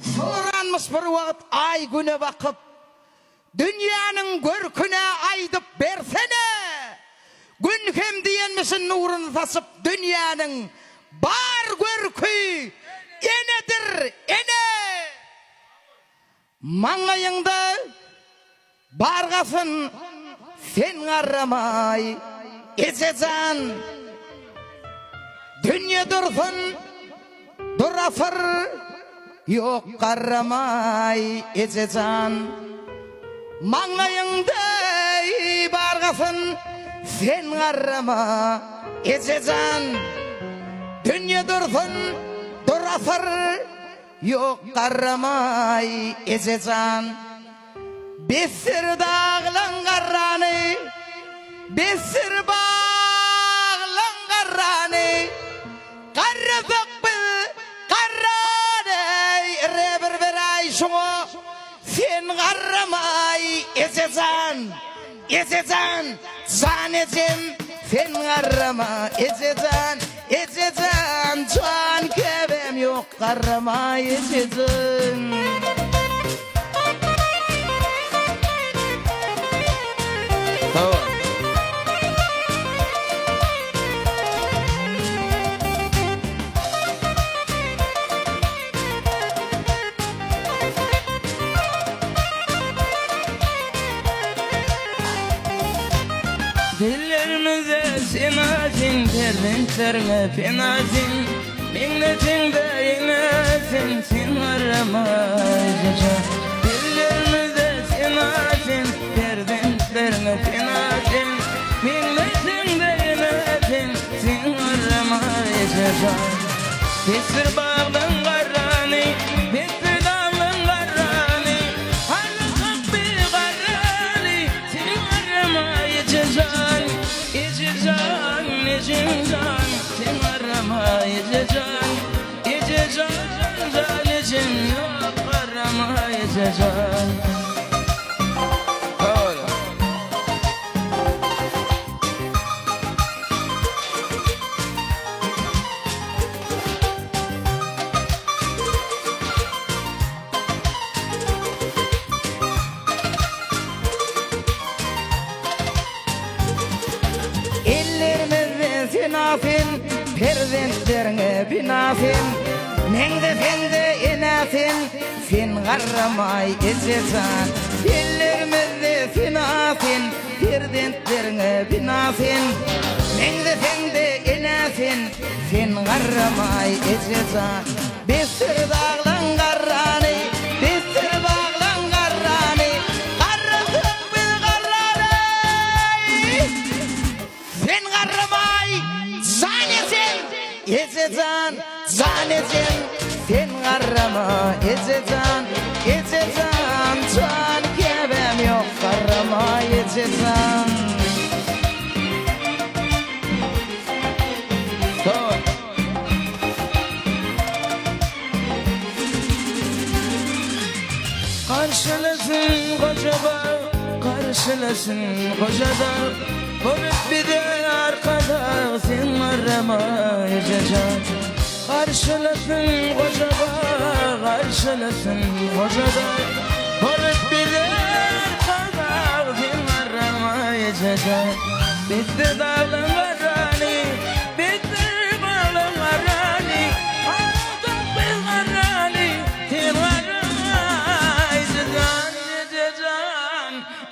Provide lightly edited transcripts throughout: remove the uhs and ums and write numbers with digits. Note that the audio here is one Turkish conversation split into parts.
Sığıranmış bir vakit ay güne bakıp dünyanın görküne aydıp versene. Gün hem diyenmişin nurunu tasıp dünyanın bar görkü enedir ene. Mangayında bargasın sen aramay ezezan. Dünya dursun durasır yok karamay ezezan. Mangayında bargasın sen arama ezezan. Dünya dursun durasır yok karamay ezezan. Besir dağlan garrani, besir bağlan garrani, karrızık bil garrani, rebir beray şunu sen garramay ezezan, ezezan, zanecim sen garrama ezezan, ezezan, can kebem yok garramay ezezan. Dillerimize sinazin, derdinlerine finazin, minnetin değinesin, sin aramayacak. Dillerimize sinazin, derdinlerine finazin, minnetin değinesin, sin aramayacak. Besir bağlan garrani, besir dağlan garrani, harlıkık bir garrani, sin aramayacak. İcecan, icecan, sen arama icecan, icecan, canecim yok arama icecan. Sinafin, perzentlerine binafin, mengde sende inafin, sen garramay ezezan. Ellerimizde sinafin, perzentlerine binafin, mengde sende inafin, sen garramay ezezan. Besir dağlan garrani, besir bağlan garrani, karrızık bil garrani, sen garramay ezezan, zanezin, sen garrama ezezan, ezezan, can kebem yok garrama ezezan. Karşılasın koca bağ, karşılasın koca dağ, olup bir de arkada sen aramayacak. Karşılasın koca bağ, karşılasın koca dağ, olup bir de arkada sen aramayacak. Bitti dağlan garrani, bitti bağlan garrani, ağladık biz garrani, sen aramayacak.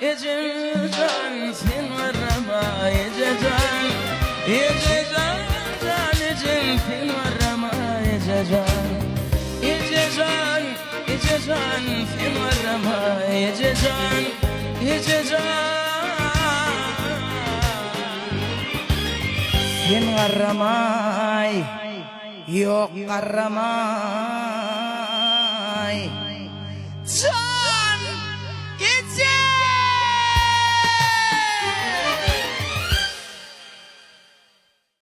Ececan, sen arama ececan, ececan, canecim sen arama ececan, ececan, ececan, sen arama ececan, ececan, Sen garramay, yok garramay.